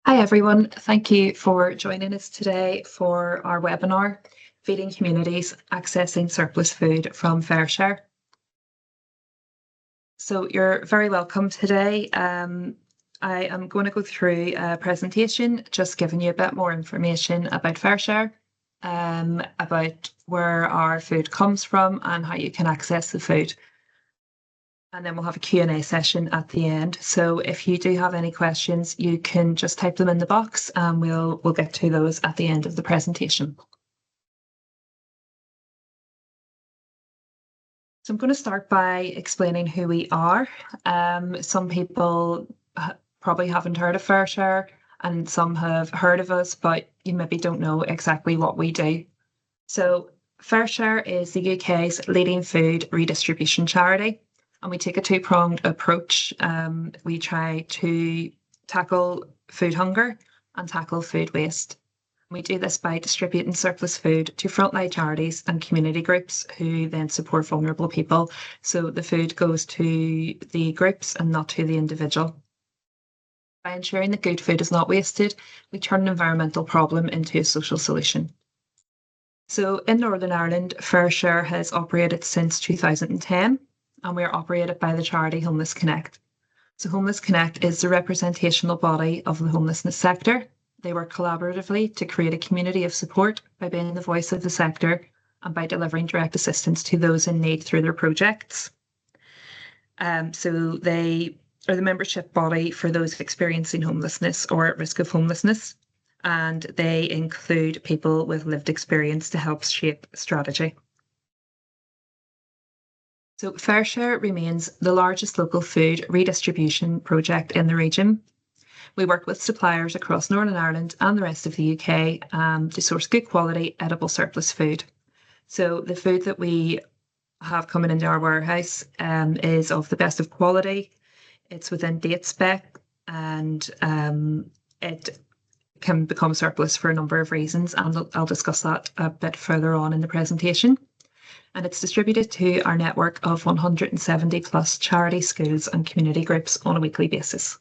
Hi everyone, thank you for joining us today for our webinar, Feeding Communities Accessing Surplus Food from FareShare. So you're very welcome today. I am going to go through a presentation, just giving you a bit more information about FareShare, about where our food comes from and how you can access the food. And then we'll have a Q&A session at the end. So if you do have any questions, you can just type them in the box and we'll get to those at the end of the presentation. So I'm going to start by explaining who we are. Some people probably haven't heard of FareShare and some have heard of us, but you maybe don't know exactly what we do. So FareShare is the UK's leading food redistribution charity. And we take a two-pronged approach. We try to tackle food hunger and tackle food waste. We do this by distributing surplus food to frontline charities and community groups who then support vulnerable people. So the food goes to the groups and not to the individual. By ensuring that good food is not wasted, we turn an environmental problem into a social solution. So in Northern Ireland, FareShare has operated since 2010. And we are operated by the charity Homeless Connect. So Homeless Connect is the representational body of the homelessness sector. They work collaboratively to create a community of support by being the voice of the sector and by delivering direct assistance to those in need through their projects. So they are the membership body for those experiencing homelessness or at risk of homelessness. And they include people with lived experience to help shape strategy. So FareShare remains the largest local food redistribution project in the region. We work with suppliers across Northern Ireland and the rest of the UK to source good quality edible surplus food. So the food that we have coming into our warehouse is of the best of quality. It's within date spec and it can become surplus for a number of reasons, and I'll discuss that a bit further on in the presentation. And it's distributed to our network of 170 plus charity schools and community groups on a weekly basis.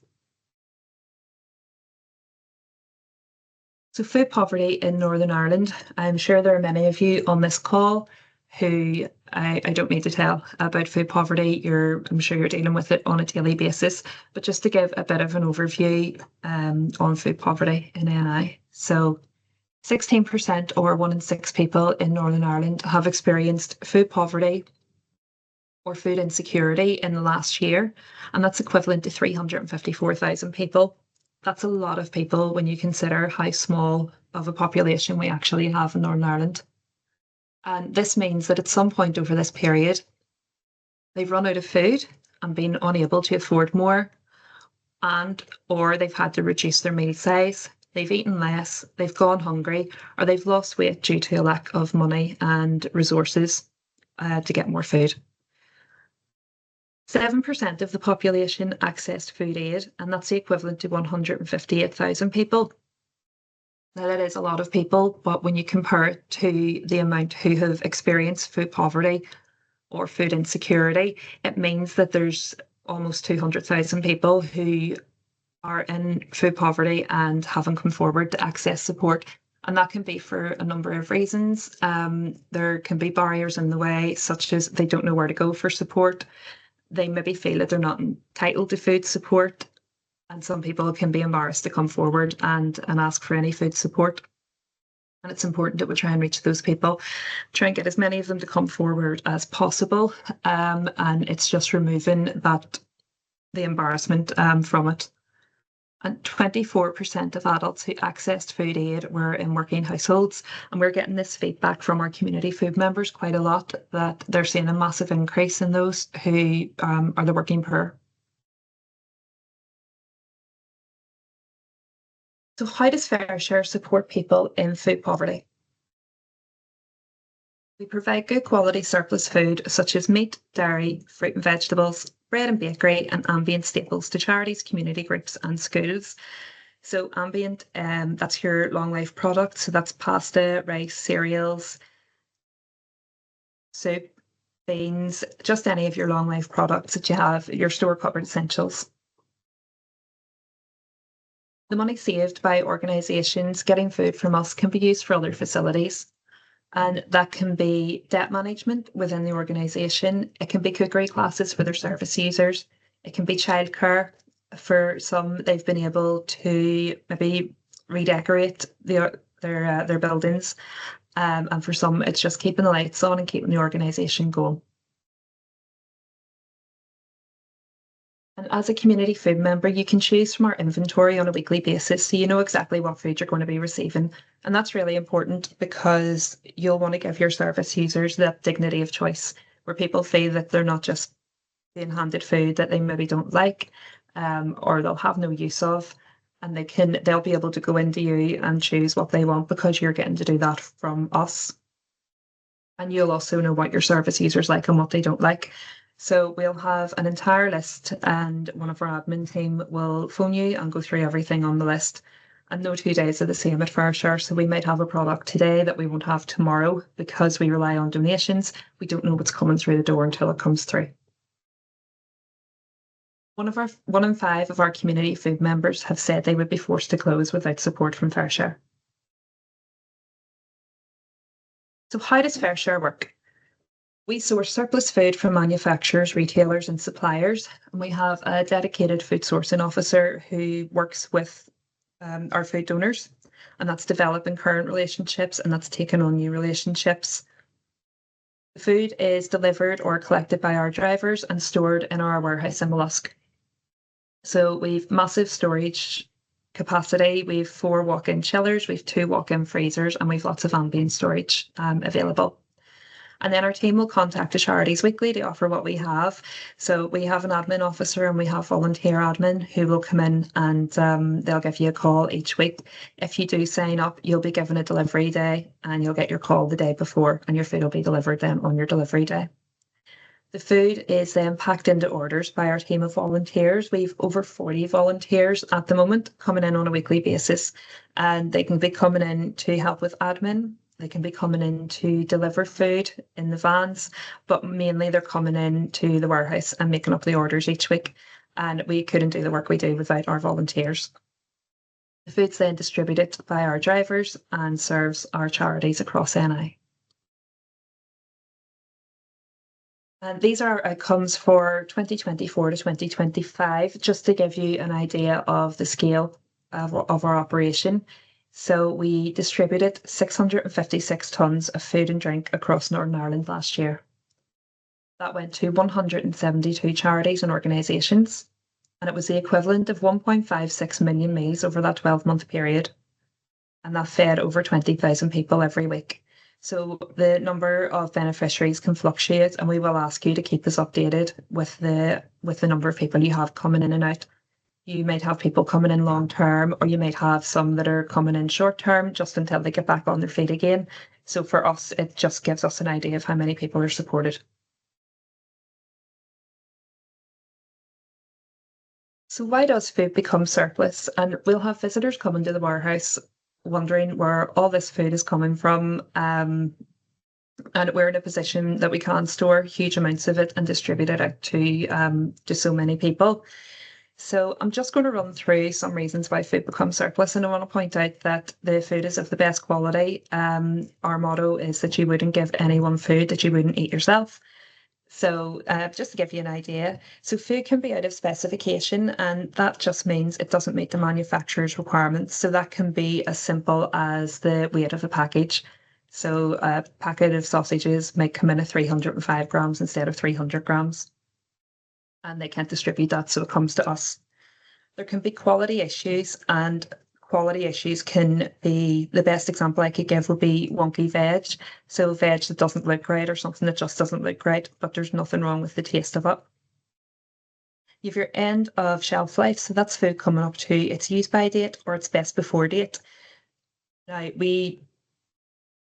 So food poverty in Northern Ireland, I'm sure there are many of you on this call who I don't need to tell about food poverty. I'm sure you're dealing with it on a daily basis, but just to give a bit of an overview on food poverty in NI. So 16% or 1 in 6 people in Northern Ireland have experienced food poverty or food insecurity in the last year, and that's equivalent to 354,000 people. That's a lot of people when you consider how small of a population we actually have in Northern Ireland. And this means that at some point over this period, they've run out of food and been unable to afford more, or they've had to reduce their meal size. They've eaten less, they've gone hungry, or they've lost weight due to a lack of money and resources to get more food. 7% of the population accessed food aid, and that's the equivalent to 158,000 people. Now, that is a lot of people, but when you compare it to the amount who have experienced food poverty or food insecurity, it means that there's almost 200,000 people who are in food poverty and haven't come forward to access support. And that can be for a number of reasons. There can be barriers in the way, such as they don't know where to go for support. They maybe feel that they're not entitled to food support. And some people can be embarrassed to come forward and ask for any food support. And it's important that we try and reach those people, try and get as many of them to come forward as possible. And it's just removing the embarrassment from it. And 24% of adults who accessed food aid were in working households. And we're getting this feedback from our community food members quite a lot, that they're seeing a massive increase in those who are the working poor. So how does FareShare support people in food poverty? We provide good quality surplus food such as meat, dairy, fruit and vegetables, bread and bakery, and ambient staples to charities, community groups and schools. So ambient, that's your long life products. So that's pasta, rice, cereals, soup, beans, just any of your long life products that you have, your store cupboard essentials. The money saved by organisations getting food from us can be used for other facilities. And that can be debt management within the organisation. It can be cookery classes for their service users. It can be childcare. For some, they've been able to maybe redecorate their buildings. And for some, it's just keeping the lights on and keeping the organisation going. And as a community food member, you can choose from our inventory on a weekly basis, so you know exactly what food you're going to be receiving. And that's really important because you'll want to give your service users that dignity of choice, where people feel that they're not just being handed food that they maybe don't like, or they'll have no use of, and they'll be able to go into you and choose what they want because you're getting to do that from us. And you'll also know what your service users like and what they don't like. So we'll have an entire list, and one of our admin team will phone you and go through everything on the list. And no 2 days are the same at FareShare. So we might have a product today that we won't have tomorrow because we rely on donations. We don't know what's coming through the door until it comes through. One in five of our community food members have said they would be forced to close without support from FareShare. So how does FareShare work? We source surplus food from manufacturers, retailers, and suppliers, and we have a dedicated food sourcing officer who works with our food donors, and that's developing current relationships and that's taking on new relationships. The food is delivered or collected by our drivers and stored in our warehouse in Mollusk. So we've massive storage capacity. We've 4 walk-in chillers, we've 2 walk-in freezers, and we've lots of ambient storage available. And then our team will contact the charities weekly to offer what we have. So we have an admin officer and we have volunteer admin who will come in and they'll give you a call each week. If you do sign up, you'll be given a delivery day and you'll get your call the day before and your food will be delivered then on your delivery day. The food is then packed into orders by our team of volunteers. We've over 40 volunteers at the moment coming in on a weekly basis, and they can be coming in to help with admin. They can be coming in to deliver food in the vans, but mainly they're coming in to the warehouse and making up the orders each week. And we couldn't do the work we do without our volunteers. The food's then distributed by our drivers and serves our charities across NI. And these are outcomes for 2024 to 2025, just to give you an idea of the scale of our operation. So we distributed 656 tonnes of food and drink across Northern Ireland last year. That went to 172 charities and organisations, and it was the equivalent of 1.56 million meals over that 12-month period. And that fed over 20,000 people every week. So the number of beneficiaries can fluctuate, and we will ask you to keep us updated with the number of people you have coming in and out. You might have people coming in long term, or you might have some that are coming in short term just until they get back on their feet again. So for us, it just gives us an idea of how many people are supported. So why does food become surplus? And we'll have visitors coming to the warehouse wondering where all this food is coming from. And we're in a position that we can store huge amounts of it and distribute it out to so many people. So I'm just going to run through some reasons why food becomes surplus, and I want to point out that the food is of the best quality. Our motto is that you wouldn't give anyone food that you wouldn't eat yourself. So just to give you an idea, so food can be out of specification, and that just means it doesn't meet the manufacturer's requirements. So that can be as simple as the weight of a package. So a packet of sausages might come in at 305 grams instead of 300 grams. And they can't distribute that, so it comes to us. There can be quality issues, and quality issues can be, the best example I could give would be wonky veg. So veg that doesn't look right or something that just doesn't look right, but there's nothing wrong with the taste of it. You have your end of shelf life, so that's food coming up to its use by date or its best before date. Now, we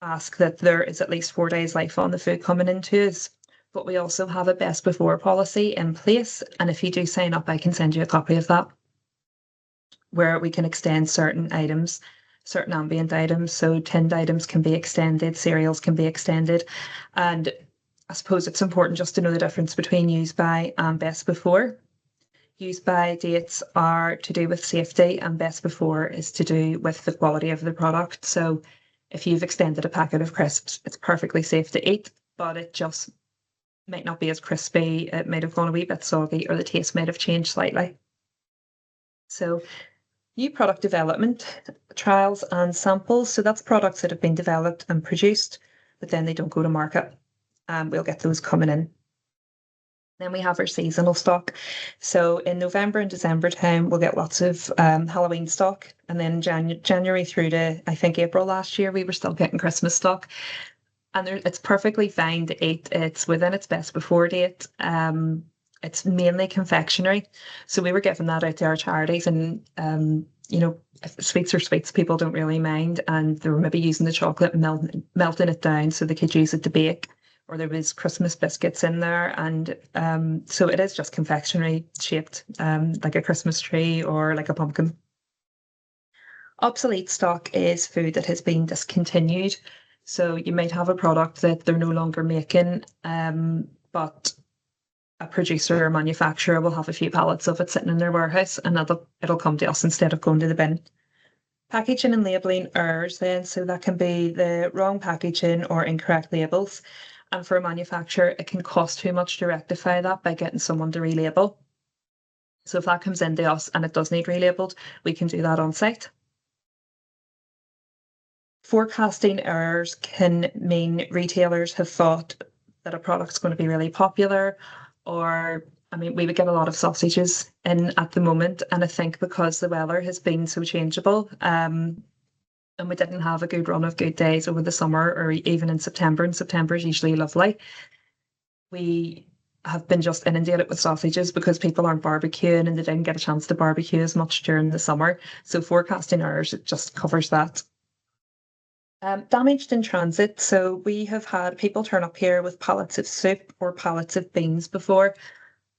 ask that there is at least 4 days life on the food coming into us, but we also have a best before policy in place. And if you do sign up, I can send you a copy of that, where we can extend certain items, certain ambient items. So tinned items can be extended, cereals can be extended. And I suppose it's important just to know the difference between use by and best before. use by dates are to do with safety, and best before is to do with the quality of the product. So if you've extended a packet of crisps, it's perfectly safe to eat, but it just might not be as crispy. It might have gone a wee bit soggy, or the taste might have changed slightly. So new product development, trials and samples. So that's products that have been developed and produced, but then they don't go to market. We'll get those coming in. Then we have our seasonal stock. So in November and December time, we'll get lots of Halloween stock. And then January through to, I think, April last year, we were still getting Christmas stock. And it's perfectly fine to eat. It's within its best before date. It's mainly confectionery. So we were giving that out to our charities, and if sweets are sweets, people don't really mind. And they were maybe using the chocolate and melting it down so they could use it to bake, or there was Christmas biscuits in there. And so it is just confectionery shaped, like a Christmas tree or like a pumpkin. Obsolete stock is food that has been discontinued. So you might have a product that they're no longer making, but a producer or manufacturer will have a few pallets of it sitting in their warehouse, and it'll come to us instead of going to the bin. Packaging and labelling errors then, so that can be the wrong packaging or incorrect labels. And for a manufacturer, it can cost too much to rectify that by getting someone to relabel. So if that comes into us and it does need relabeled, we can do that on site. Forecasting errors can mean retailers have thought that a product's going to be really popular, or I mean, we would get a lot of sausages in at the moment, and I think because the weather has been so changeable, and we didn't have a good run of good days over the summer or even in September, and September is usually lovely. We have been just inundated with sausages because people aren't barbecuing and they didn't get a chance to barbecue as much during the summer. So forecasting errors, it just covers that. Damaged in transit. So we have had people turn up here with pallets of soup or pallets of beans before,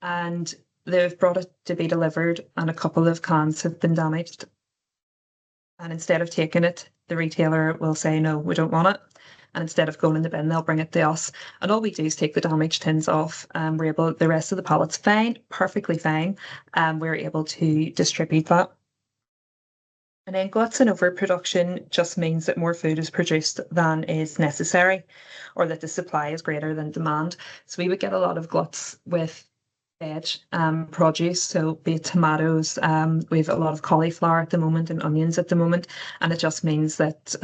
and they've brought it to be delivered, and a couple of cans have been damaged. And instead of taking it, the retailer will say, no, we don't want it. And instead of going in the bin, they'll bring it to us. And all we do is take the damaged tins off, and the rest of the pallet's fine, perfectly fine. And we're able to distribute that. And then gluts and overproduction just means that more food is produced than is necessary, or that the supply is greater than demand. So we would get a lot of gluts with veg produce, so be it tomatoes, we have a lot of cauliflower at the moment and onions at the moment, and it just means that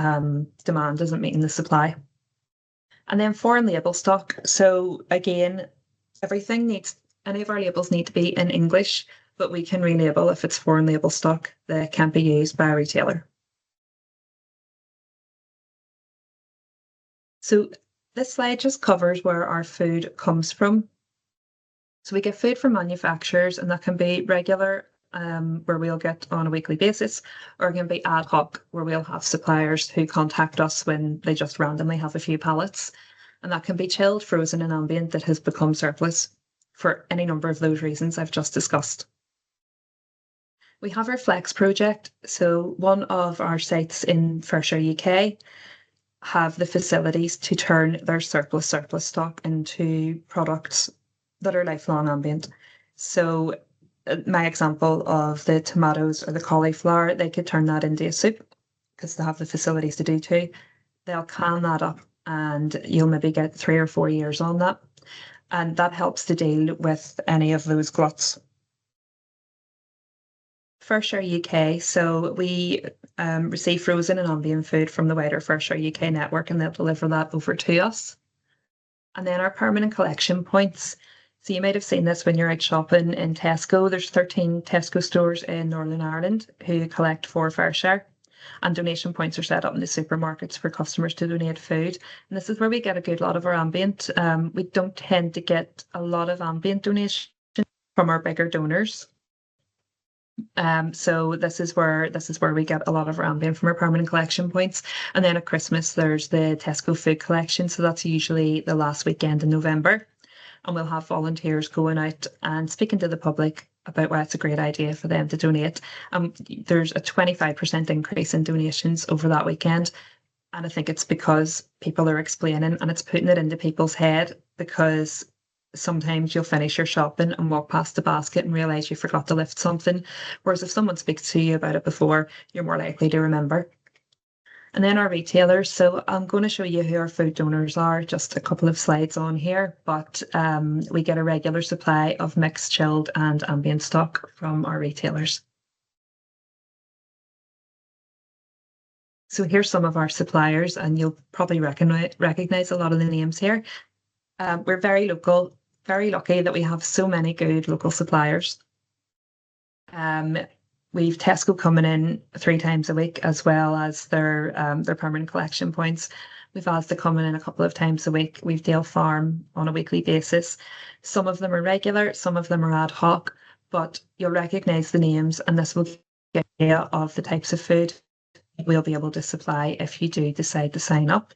demand isn't meeting the supply. And then foreign label stock. So again, any of our labels need to be in English, but we can relabel if it's foreign label stock that can't be used by a retailer. So this slide just covers where our food comes from. So we get food from manufacturers, and that can be regular, where we'll get on a weekly basis, or it can be ad hoc, where we'll have suppliers who contact us when they just randomly have a few pallets. And that can be chilled, frozen, and ambient that has become surplus for any number of those reasons I've just discussed. We have our Flex project. So one of our sites in FareShare UK have the facilities to turn their surplus stock into products that are lifelong ambient. So my example of the tomatoes or the cauliflower, they could turn that into a soup because they have the facilities to do too. They'll can that up, and you'll maybe get 3 or 4 years on that. And that helps to deal with any of those gluts. FareShare UK, so we receive frozen and ambient food from the wider FareShare UK network, and they'll deliver that over to us. And then our permanent collection points. So you might have seen this when you're out shopping in Tesco. There's 13 Tesco stores in Northern Ireland who collect for FareShare, and donation points are set up in the supermarkets for customers to donate food. And this is where we get a good lot of our ambient. We don't tend to get a lot of ambient donations from our bigger donors. So this is where we get a lot of our ambient from our permanent collection points. And then at Christmas, there's the Tesco food collection. So that's usually the last weekend in November. And we'll have volunteers going out and speaking to the public about why it's a great idea for them to donate. There's a 25% increase in donations over that weekend. And I think it's because people are explaining, and it's putting it into people's head, because sometimes you'll finish your shopping and walk past the basket and realize you forgot to lift something. Whereas if someone speaks to you about it before, you're more likely to remember. And then our retailers. So I'm going to show you who our food donors are, just a couple of slides on here, but we get a regular supply of mixed, chilled and ambient stock from our retailers. So here's some of our suppliers, and you'll probably recognize a lot of the names here. We're very local, very lucky that we have so many good local suppliers. We've Tesco coming in 3 times a week, as well as their permanent collection points. We've Asda coming in a couple of times a week. We've Dale Farm on a weekly basis. Some of them are regular, some of them are ad hoc, but you'll recognise the names, and this will give you an idea of the types of food we'll be able to supply if you do decide to sign up.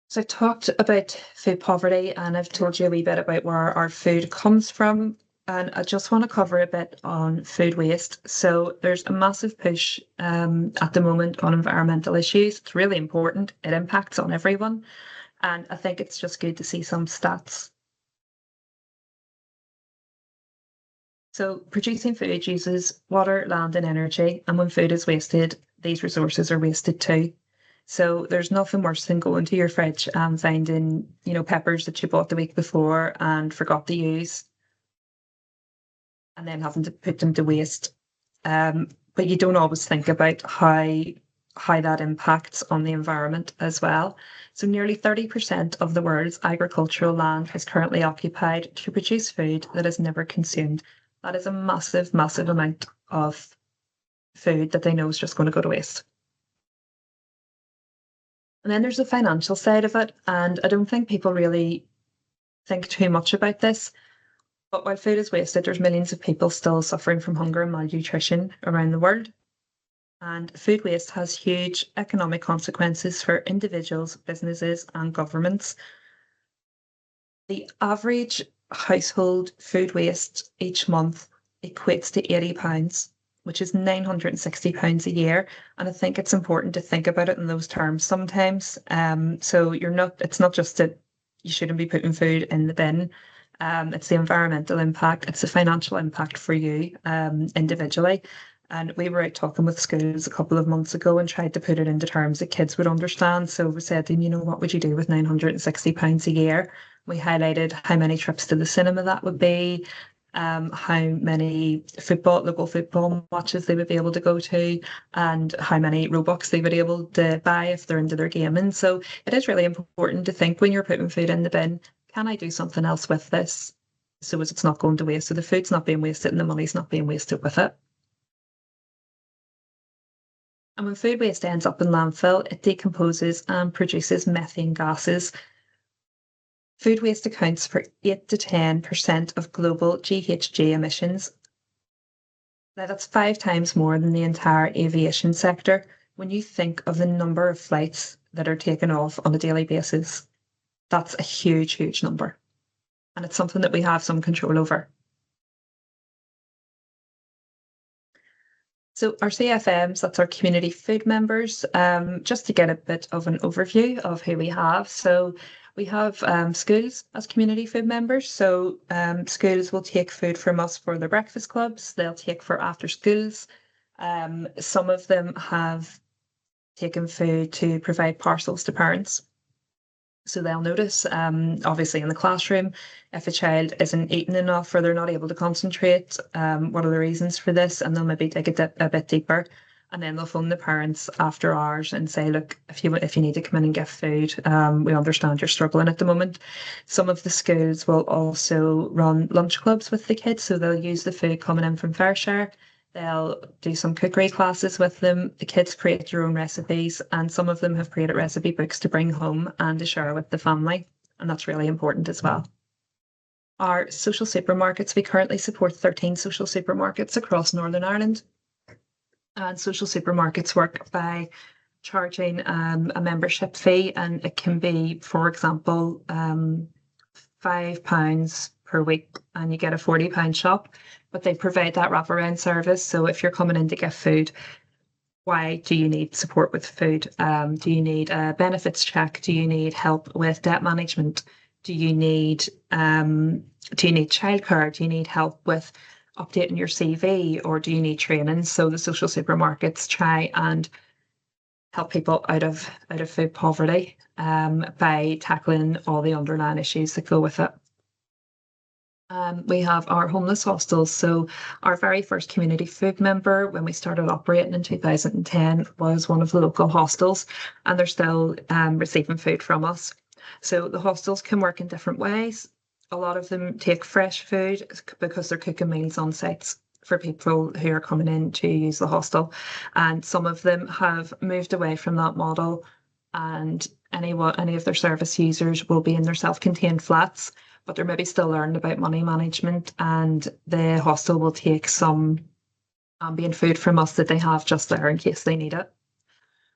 So I've talked about food poverty, and I've told you a wee bit about where our food comes from. And I just want to cover a bit on food waste. So there's a massive push at the moment on environmental issues. It's really important. It impacts on everyone. And I think it's just good to see some stats. So producing food uses water, land, and energy. And when food is wasted, these resources are wasted too. So there's nothing worse than going to your fridge and finding, peppers that you bought the week before and forgot to use, and then having to put them to waste. But you don't always think about how that impacts on the environment as well. So nearly 30% of the world's agricultural land is currently occupied to produce food that is never consumed. That is a massive, massive amount of food that they know is just going to go to waste. And then there's the financial side of it. And I don't think people really think too much about this. But while food is wasted, there's millions of people still suffering from hunger and malnutrition around the world. And food waste has huge economic consequences for individuals, businesses, and governments. The average household food waste each month equates to £80, which is £960 a year. And I think it's important to think about it in those terms sometimes. So it's not just that you shouldn't be putting food in the bin. It's the environmental impact, it's the financial impact for you individually. And we were out talking with schools a couple of months ago and tried to put it into terms that kids would understand. So we said to them, what would you do with £960 a year? We highlighted how many trips to the cinema that would be, how many local football matches they would be able to go to, and how many Robux they would be able to buy if they're into their gaming. So it is really important to think when you're putting food in the bin, can I do something else with this so as it's not going to waste? So the food's not being wasted and the money's not being wasted with it. And when food waste ends up in landfill, it decomposes and produces methane gases. Food waste accounts for 8 to 10% of global GHG emissions. Now, that's 5 times more than the entire aviation sector when you think of the number of flights that are taken off on a daily basis. That's a huge, huge number. And it's something that we have some control over. So our CFMs, that's our community food members, just to get a bit of an overview of who we have. So we have schools as community food members. So schools will take food from us for their breakfast clubs. They'll take for after schools. Some of them have taken food to provide parcels to parents. So they'll notice, obviously in the classroom, if a child isn't eating enough or they're not able to concentrate, what are the reasons for this? And they'll maybe dig a bit deeper. And then they'll phone the parents after hours and say, look, if you need to come in and get food, we understand you're struggling at the moment. Some of the schools will also run lunch clubs with the kids. So they'll use the food coming in from FareShare. They'll do some cookery classes with them. The kids create their own recipes, and some of them have created recipe books to bring home and to share with the family. And that's really important as well. Our social supermarkets, we currently support 13 social supermarkets across Northern Ireland. And social supermarkets work by charging a membership fee, and it can be, for example, £5 per week and you get a £40 shop, but they provide that wraparound service. So if you're coming in to get food, Why do you need support with food? Do you need a benefits check? Do you need help with debt management? Do you need childcare? Do you need help with updating your CV, or do you need training? So the social supermarkets try and help people out of food poverty by tackling all the underlying issues that go with it. We have our homeless hostels. So our very first community food member when we started operating in 2010 was one of the local hostels, and they're still receiving food from us. So the hostels can work in different ways. A lot of them take fresh food because they're cooking meals on sites for people who are coming in to use the hostel. And some of them have moved away from that model, and any of their service users will be in their self-contained flats, but they're maybe still learning about money management, and the hostel will take some ambient food from us that they have just there in case they need it.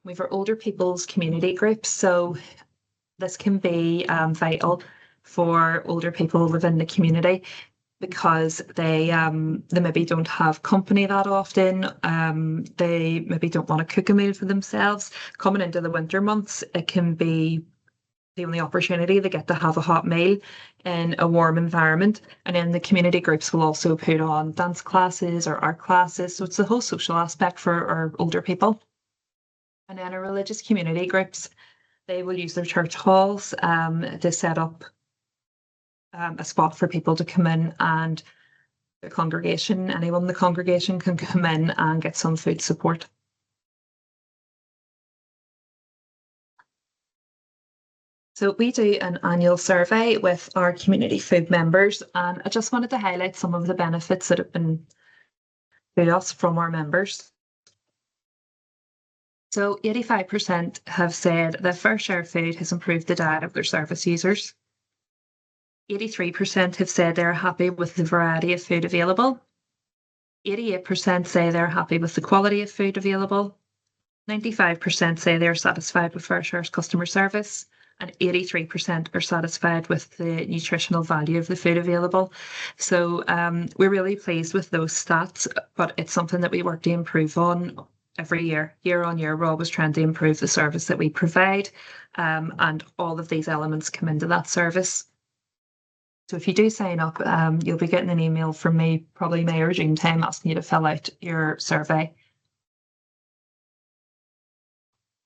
We've our older people's community groups, so this can be vital for older people within the community because they maybe don't have company that often. They maybe don't want to cook a meal for themselves. Coming into the winter months, it can be the only opportunity they get to have a hot meal in a warm environment. And then the community groups will also put on dance classes or art classes. So it's the whole social aspect for our older people. And then our religious community groups, they will use their church halls to set up a spot for people to come in, and the congregation, anyone in the congregation can come in and get some food support. So we do an annual survey with our community food members, and I just wanted to highlight some of the benefits that have been to us from our members. So 85% have said that FareShare food has improved the diet of their service users. 83% have said they're happy with the variety of food available. 88% say they're happy with the quality of food available. 95% say they're satisfied with FareShare's customer service, and 83% are satisfied with the nutritional value of the food available. So we're really pleased with those stats, but it's something that we work to improve on every year on year. We're always trying to improve the service that we provide, and all of these elements come into that service. So if you do sign up, you'll be getting an email from me probably May or June time asking you to fill out your survey.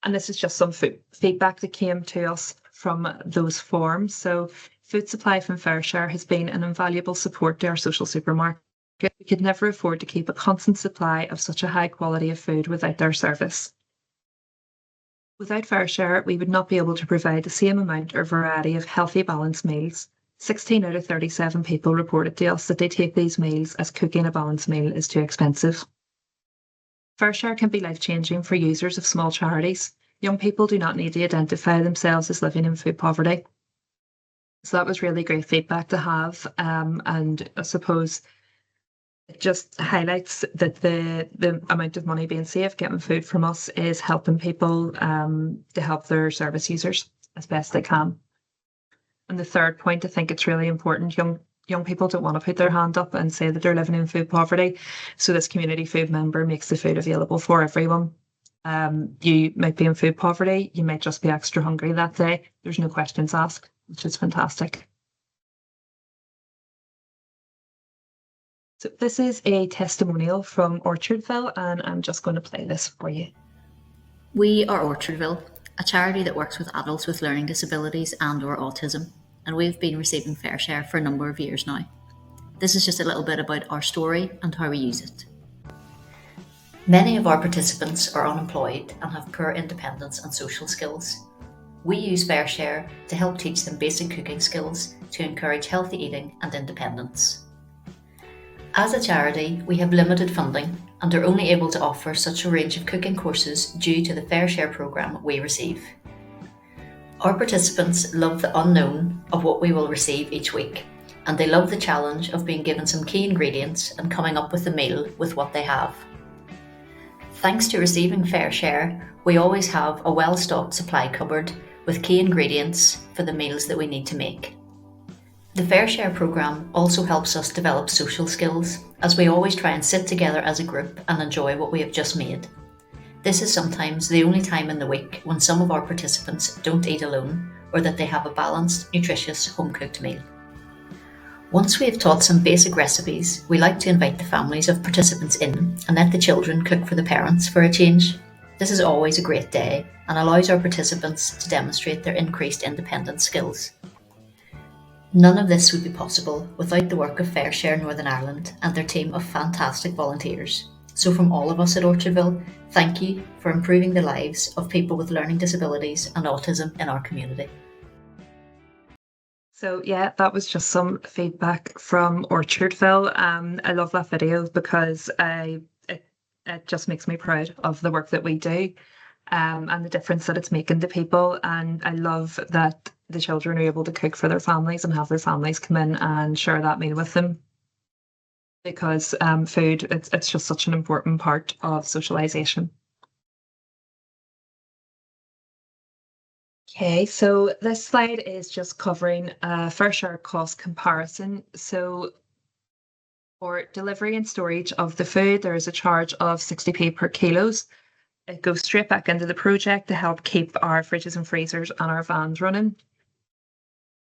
And this is just some feedback that came to us from those forms. So food supply from FareShare has been an invaluable support to our social supermarket. We could never afford to keep a constant supply of such a high quality of food without their service. Without FareShare, we would not be able to provide the same amount or variety of healthy, balanced meals. 16 out of 37 people reported to us that they take these meals as cooking a balanced meal is too expensive. FareShare can be life-changing for users of small charities. Young people do not need to identify themselves as living in food poverty. So that was really great feedback to have. And I suppose it just highlights that the amount of money being saved getting food from us is helping people to help their service users as best they can. And the third point, I think it's really important. Young people don't want to put their hand up and say that they're living in food poverty. So this community food member makes the food available for everyone. You might be in food poverty. You might just be extra hungry that day. There's no questions asked, which is fantastic. So this is a testimonial from Orchardville, and I'm just going to play this for you. We are Orchardville, a charity that works with adults with learning disabilities and/or autism, and we've been receiving FareShare for a number of years now. This is just a little bit about our story and how we use it. Many of our participants are unemployed and have poor independence and social skills. We use FareShare to help teach them basic cooking skills to encourage healthy eating and independence. As a charity, we have limited funding and are only able to offer such a range of cooking courses due to the FareShare programme we receive. Our participants love the unknown of what we will receive each week, and they love the challenge of being given some key ingredients and coming up with a meal with what they have. Thanks to receiving FareShare, we always have a well-stocked supply cupboard with key ingredients for the meals that we need to make. The FareShare programme also helps us develop social skills, as we always try and sit together as a group and enjoy what we have just made. This is sometimes the only time in the week when some of our participants don't eat alone or that they have a balanced, nutritious, home cooked meal. Once we have taught some basic recipes, we like to invite the families of participants in and let the children cook for the parents for a change. This is always a great day and allows our participants to demonstrate their increased independent skills. None of this would be possible without the work of FareShare Northern Ireland and their team of fantastic volunteers. So, from all of us at Orchardville, thank you for improving the lives of people with learning disabilities and autism in our community. So yeah, that was just some feedback from Orchardville. I love that video because it just makes me proud of the work that we do, and the difference that it's making to people. And I love that the children are able to cook for their families and have their families come in and share that meal with them. Because food, it's just such an important part of socialization. Okay, so this slide is just covering a FareShare cost comparison. So for delivery and storage of the food, there is a charge of 60p per kilos. It goes straight back into the project to help keep our fridges and freezers and our vans running.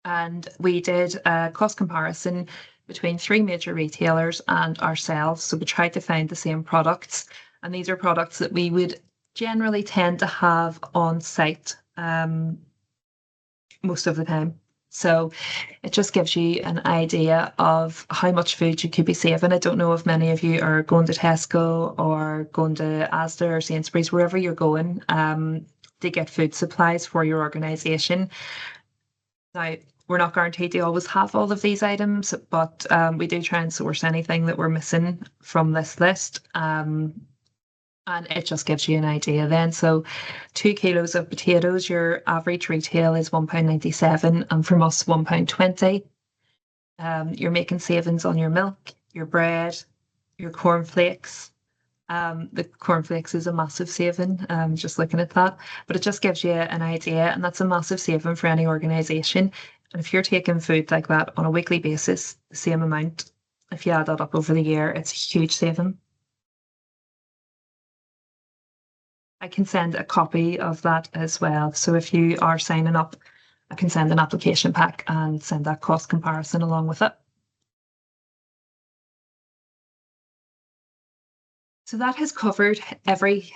And we did a cost comparison between three major retailers and ourselves. So we tried to find the same products. And these are products that we would generally tend to have on site most of the time. So it just gives you an idea of how much food you could be saving. I don't know if many of you are going to Tesco or going to Asda or Sainsbury's, wherever you're going, to get food supplies for your organisation. Now, we're not guaranteed to always have all of these items, but we do try and source anything that we're missing from this list. And it just gives you an idea then. So 2 kilos of potatoes, your average retail is £1.97, and from us, £1.20. You're making savings on your milk, your bread, your cornflakes. The cornflakes is a massive saving, just looking at that. But it just gives you an idea, and that's a massive saving for any organisation. And if you're taking food like that on a weekly basis, the same amount, if you add that up over the year, it's a huge saving. I can send a copy of that as well. So if you are signing up, I can send an application pack and send that cost comparison along with it. So that has covered every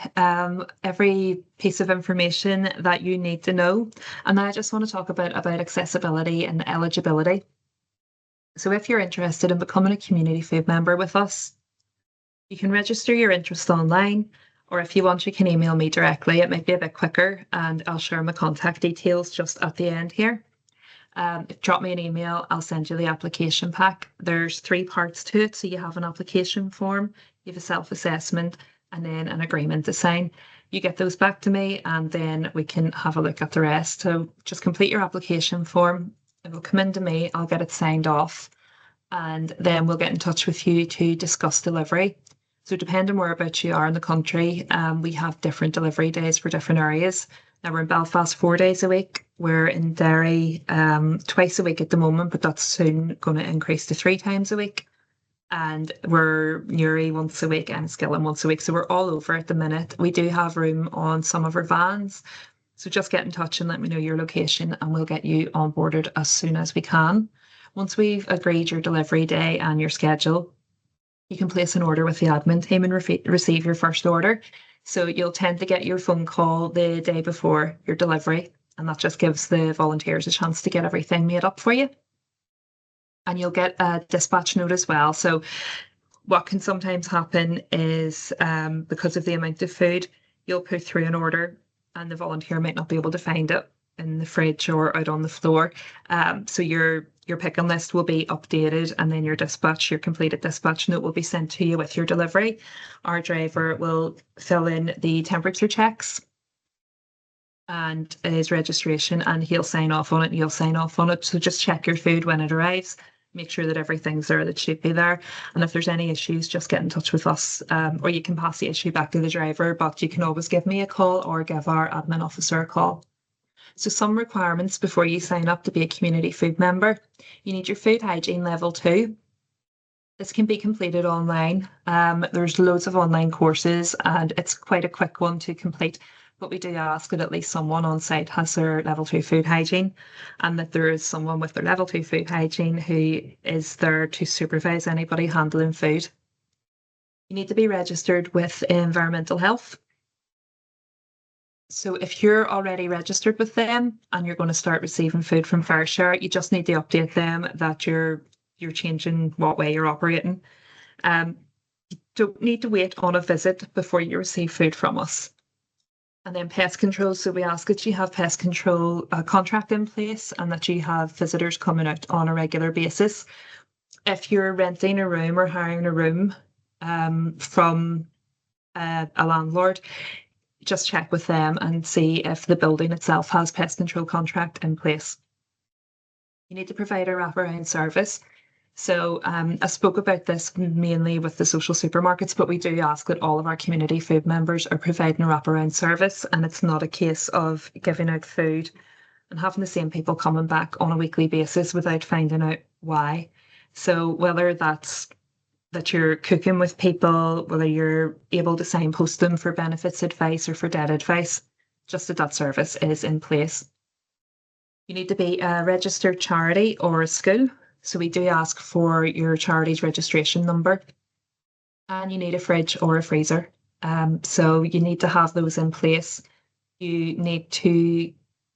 piece of information that you need to know. And now I just want to talk about accessibility and eligibility. So if you're interested in becoming a community food member with us, you can register your interest online, or if you want, you can email me directly. It might be a bit quicker, and I'll share my contact details just at the end here. Drop me an email, I'll send you the application pack. There's 3 parts to it. So you have an application form, you have a self-assessment, and then an agreement to sign. You get those back to me, and then we can have a look at the rest. So just complete your application form. It will come into me, I'll get it signed off, and then we'll get in touch with you to discuss delivery. So depending whereabouts you are in the country, we have different delivery days for different areas. Now we're in Belfast 4 days a week. We're in Derry twice a week at the moment, but that's soon going to increase to 3 times a week. And we're Newry once a week and Skillen once a week. So we're all over at the minute. We do have room on some of our vans. So just get in touch and let me know your location, and we'll get you onboarded as soon as we can. Once we've agreed your delivery day and your schedule, you can place an order with the admin team and receive your first order. So you'll tend to get your phone call the day before your delivery, and that just gives the volunteers a chance to get everything made up for you. And you'll get a dispatch note as well. So what can sometimes happen is because of the amount of food, you'll put through an order and the volunteer might not be able to find it in the fridge or out on the floor. So your picking list will be updated, and then your completed dispatch note will be sent to you with your delivery. Our driver will fill in the temperature checks and his registration, and he'll sign off on it, and you'll sign off on it. So just check your food when it arrives. Make sure that everything's there that should be there. And if there's any issues, just get in touch with us, or you can pass the issue back to the driver, but you can always give me a call or give our admin officer a call. So some requirements before you sign up to be a community food member: you need your food hygiene level 2. This can be completed online. There's loads of online courses and it's quite a quick one to complete. But we do ask that at least someone on site has their level 2 food hygiene and that there is someone with their level 2 food hygiene who is there to supervise anybody handling food. You need to be registered with environmental health. So if you're already registered with them and you're going to start receiving food from FareShare, you just need to update them that you're changing what way you're operating. You don't need to wait on a visit before you receive food from us. And then pest control. So we ask that you have pest control contract in place and that you have visitors coming out on a regular basis. If you're renting a room or hiring a room from a landlord, just check with them and see if the building itself has pest control contract in place. You need to provide a wraparound service. So I spoke about this mainly with the social supermarkets, but we do ask that all of our community food members are providing a wraparound service, and it's not a case of giving out food and having the same people coming back on a weekly basis without finding out why. So whether that's that you're cooking with people, whether you're able to signpost them for benefits advice or for debt advice, just that service is in place. You need to be a registered charity or a school. So we do ask for your charity's registration number. And you need a fridge or a freezer. So you need to have those in place. You need to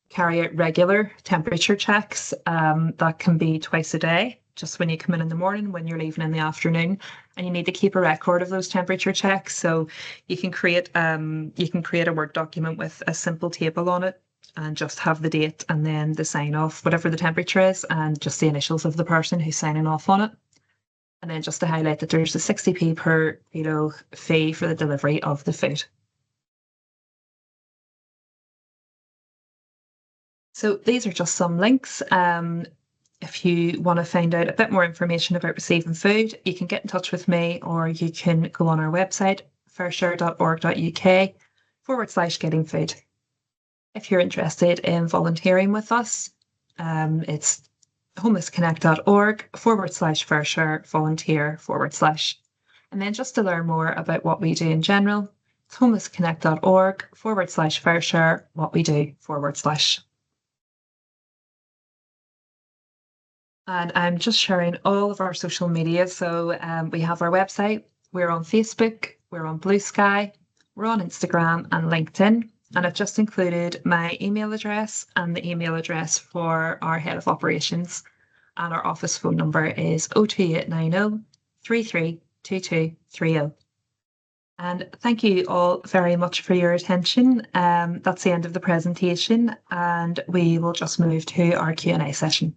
carry out regular temperature checks. That can be twice a day, just when you come in the morning, when you're leaving in the afternoon, and you need to keep a record of those temperature checks. So you can create a Word document with a simple table on it and just have the date and then the sign off, whatever the temperature is, and just the initials of the person who's signing off on it. And then just to highlight that there's a 60p per kilo fee for the delivery of the food. So these are just some links. If you want to find out a bit more information about receiving food, you can get in touch with me, or you can go on our website, fareshare.org.uk/getting food. If you're interested in volunteering with us, it's homelessconnect.org/FareShare volunteer/. And then just to learn more about what we do in general, it's homelessconnect.org/FareShare what we do/. And I'm just sharing all of our social media. So we have our website, we're on Facebook, we're on Blue Sky, we're on Instagram and LinkedIn. And I've just included my email address and the email address for our head of operations. And our office phone number is 02890 332230. And thank you all very much for your attention. That's the end of the presentation, and we will just move to our Q&A session.